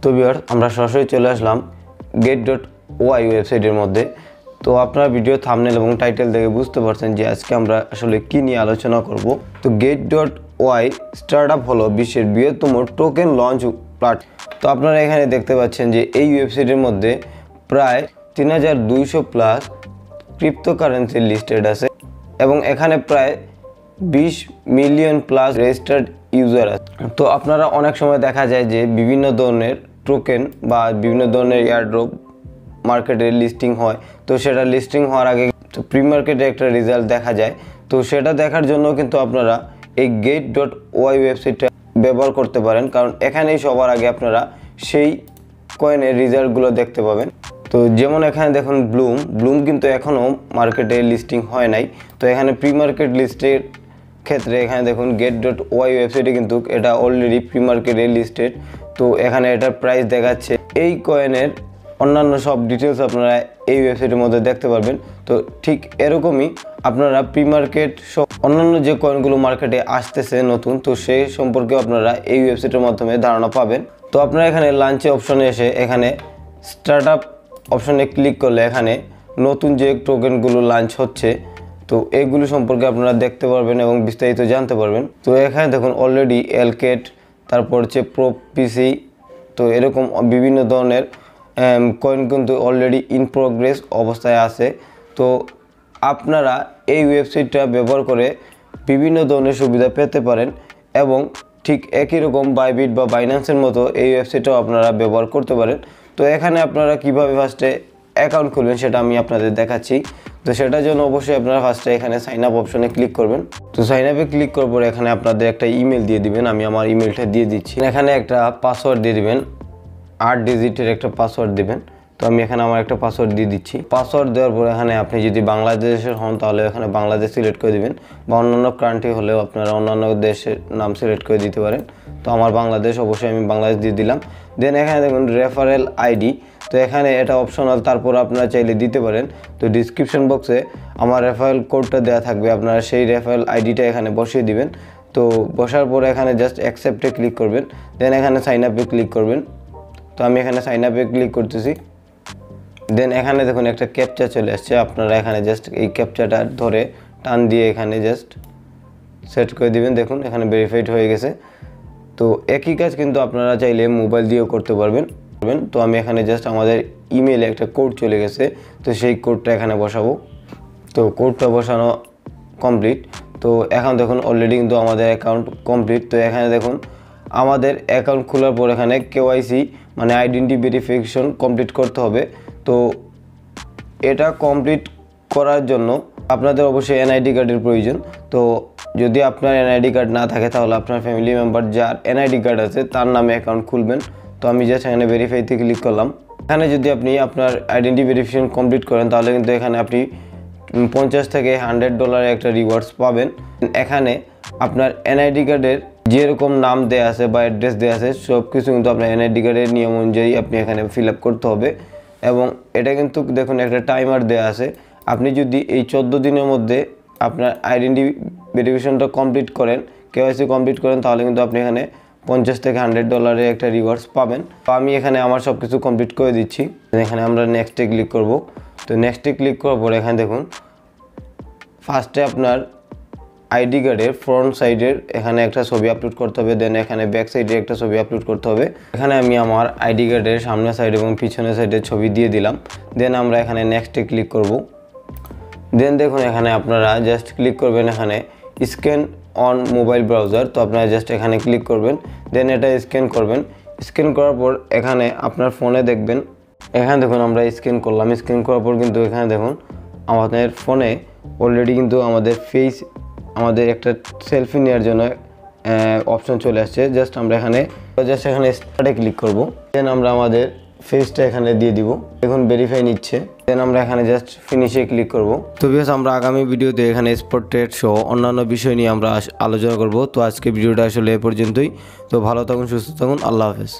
তো ভিউয়ার্স আমরা সরাসরি চলে আসলাম get.oy ওয়েবসাইটের মধ্যে। তো আপনারা ভিডিও থাম্বনেল এবং টাইটেল দেখে বুঝতে পারছেন যে আজকে আমরা আসলে কি নিয়ে আলোচনা করব। তো get.oy স্টার্টআপ হলো বিশ্বের বৃহত্তম টোকেন লঞ্চ প্ল্যাটফর্ম। তো আপনারা এখানে দেখতে পাচ্ছেন যে এই ওয়েবসাইটের মধ্যে প্রায় 3200 প্লাস ক্রিপ্টোকারেন্সি লিস্টেড আছে এবং এখানে প্রায় 20 মিলিয়ন প্লাস রেজিস্টার্ড ইউজার আছে। তো আপনারা অনেক সময় দেখা যায় যে বিভিন্ন ধরনের টোকেন বা বিভিন্ন ধরনের এয়ারড্রপ মার্কেটে লিস্টিং হয়। তো সেটা লিস্টিং হওয়ার আগে প্রি মার্কেটে একটা রেজাল্ট দেখা যায়। তো সেটা দেখার জন্য কিন্তু আপনারা এই get.oy ওয়েবসাইটটা ব্যবহার করতে পারেন, কারণ এখানেই সবার আগে আপনারা সেই কয়েনের রেজাল্টগুলো দেখতে পাবেন। তো যেমন এখানে দেখুন ব্লুম কিন্তু এখনও মার্কেটে লিস্টিং হয় নাই। তো এখানে প্রি মার্কেট লিস্টের ক্ষেত্রে এখানে দেখুন get.oy ওয়েবসাইটে কিন্তু এটা অলরেডি প্রি মার্কেটে লিস্টেড। তো এখানে এটার প্রাইস দেখাচ্ছে। এই কয়েনের অন্যান্য সব ডিটেলস আপনারা এই ওয়েবসাইটের মধ্যে দেখতে পারবেন। তো ঠিক এরকমই আপনারা প্রি মার্কেট সব অন্যান্য যে কয়েনগুলো মার্কেটে আসতেছে নতুন, তো সেই সম্পর্কে আপনারা এই ওয়েবসাইটের মাধ্যমে ধারণা পাবেন। তো আপনারা এখানে লাঞ্চে অপশনে এসে এখানে স্টার্টআপ অপশনে ক্লিক করলে এখানে নতুন যে টোকেনগুলো লাঞ্চ হচ্ছে তো এইগুলো সম্পর্কে আপনারা দেখতে পারবেন এবং বিস্তারিত জানতে পারবেন। তো এখানে দেখুন অলরেডি এলকেট, তারপর হচ্ছে প্রো পিসি, তো এরকম বিভিন্ন ধরনের কয়েন কিন্তু অলরেডি ইন প্রোগ্রেস অবস্থায় আছে। তো আপনারা এই ওয়েবসাইটটা ব্যবহার করে বিভিন্ন ধরনের সুবিধা পেতে পারেন এবং ঠিক একই রকম বাইবিট বা বাইন্যান্সের মতো এই ওয়েবসাইটটাও আপনারা ব্যবহার করতে পারেন। তো এখানে আপনারা কিভাবে ফার্স্টে অ্যাকাউন্ট খুলবেন সেটা আমি আপনাদের দেখাচ্ছি। তো সেটার জন্য অবশ্যই আপনারা ফার্স্টে এখানে সাইন আপ অপশনে ক্লিক করবেন। তো সাইন আপে ক্লিক করার পরে এখানে আপনাদের একটা ইমেল দিয়ে দিবেন। আমি আমার ইমেলটা দিয়ে দিচ্ছি। এখানে একটা পাসওয়ার্ড দিয়ে দিবেন, 8 ডিজিটের একটা পাসওয়ার্ড দিবেন। তো আমি এখানে আমার একটা পাসওয়ার্ড দিয়ে দিচ্ছি। পাসওয়ার্ড দেওয়ার পরে এখানে আপনি যদি বাংলাদেশের হন তাহলে এখানে বাংলাদেশ সিলেক্ট করে দিবেন, বা অন্যান্য কান্ট্রি হলেও আপনারা অন্যান্য দেশের নাম সিলেক্ট করে দিতে পারেন। তো আমার বাংলাদেশ, অবশ্যই আমি বাংলাদেশ দিয়ে দিলাম। দেন এখানে দেখুন রেফারেল আইডি, তো এখানে এটা অপশনাল, তারপর আপনারা চাইলে দিতে পারেন। তো ডিসক্রিপশন বক্সে আমার রেফারেল কোডটা দেওয়া থাকবে, আপনারা সেই রেফারেল আইডিটা এখানে বসিয়ে দিবেন। তো বসার পরে এখানে জাস্ট অ্যাকসেপ্টে ক্লিক করবেন, দেন এখানে সাইন আপে ক্লিক করবেন। তো আমি এখানে সাইন আপে ক্লিক করতেছি। দেন এখানে দেখুন একটা ক্যাপচা চলে আসছে, আপনারা এখানে জাস্ট এই ক্যাপচাটা ধরে টান দিয়ে এখানে জাস্ট সেট করে দিবেন। দেখুন এখানে ভেরিফাইড হয়ে গেছে। তো একই কাজ কিন্তু আপনারা চাইলে মোবাইল দিয়েও করতে পারবেন। তো আমি এখানে জাস্ট আমাদের ইমেইলে একটা কোড চলে গেছে, তো সেই কোডটা এখানে বসাবো। তো কোডটা বসানো কমপ্লিট। তো এখন দেখুন অলরেডি কিন্তু আমাদের অ্যাকাউন্ট কমপ্লিট। তো এখানে দেখুন আমাদের অ্যাকাউন্ট খোলার পর এখানে কেওয়াইসি মানে আইডেন্টি ভেরিফিকেশন কমপ্লিট করতে হবে। তো এটা কমপ্লিট করার জন্য আপনাদের অবশ্যই এনআইডি কার্ডের প্রয়োজন। তো যদি আপনার এনআইডি কার্ড না থাকে তাহলে আপনার ফ্যামিলি মেম্বার যার এনআইডি কার্ড আছে তার নামে অ্যাকাউন্ট খুলবেন। তো আমি জাস্ট এখানে ভেরিফাইতে ক্লিক করলাম। এখানে যদি আপনি আপনার আইডেন্টি ভেরিফিকেশন কমপ্লিট করেন তাহলে কিন্তু এখানে আপনি $50 থেকে $100 একটা রিওয়ার্ডস পাবেন। এখানে আপনার এনআইডি কার্ডের যেরকম নাম দেওয়া আছে বা অ্যাড্রেস দেওয়া আছে সব কিছু কিন্তু আপনার এনআইডি কার্ডের নিয়ম অনুযায়ী আপনি এখানে ফিল আপ করতে হবে। এবং এটা কিন্তু দেখুন একটা টাইমার দেওয়া আছে, আপনি যদি এই 14 দিনের মধ্যে আপনার আইডেন্টি ভেরিফিকেশনটা কমপ্লিট করেন, কেওয়াইসি কমপ্লিট করেন, তাহলে কিন্তু আপনি এখানে $50 থেকে $100 একটা রিওয়ার্ডস পাবেন। তো আমি এখানে আমার সব কিছু কমপ্লিট করে দিচ্ছি। এখানে আমরা নেক্সটে ক্লিক করব। তো নেক্সটে ক্লিক করার পর এখানে দেখুন ফার্স্টে আপনার আইডি কার্ডের ফ্রন্ট সাইডের এখানে একটা ছবি আপলোড করতে হবে, দেন এখানে ব্যাক সাইডে একটা ছবি আপলোড করতে হবে। এখানে আমি আমার আইডি কার্ডের সামনের সাইড এবং পিছনের সাইডের ছবি দিয়ে দিলাম। দেন আমরা এখানে নেক্সটে ক্লিক করব। দেন দেখুন এখানে আপনারা জাস্ট ক্লিক করবেন এখানে স্ক্যান অন মোবাইল ব্রাউজার। তো আপনারা জাস্ট এখানে ক্লিক করবেন, দেন এটা স্ক্যান করবেন। স্ক্যান করার পর এখানে আপনার ফোনে দেখবেন, এখানে দেখুন আমরা স্ক্যান করলাম। স্ক্যান করার পর কিন্তু এখানে দেখুন আমাদের ফোনে অলরেডি কিন্তু আমাদের ফেস আমাদের একটা সেলফি নেওয়ার জন্য অপশন চলে আসছে। জাস্ট আমরা এখানে স্টার্টে ক্লিক করব। দেন আমরা আমাদের ফেসটা এখানে দিয়ে দিব। এখন ভেরিফাই নিচ্ছে, দেন আমরা এখানে জাস্ট ফিনিশে ক্লিক করব। তো ভিউয়ার্স আমরা আগামী ভিডিওতে এখানে স্পট ট্রেড সহ অন্যান্য বিষয় নিয়ে আমরা আলোচনা করব। তো আজকে ভিডিওটা আসলে এ পর্যন্তই। তো ভালো থাকুন, সুস্থ থাকুন, আল্লাহ হাফেজ।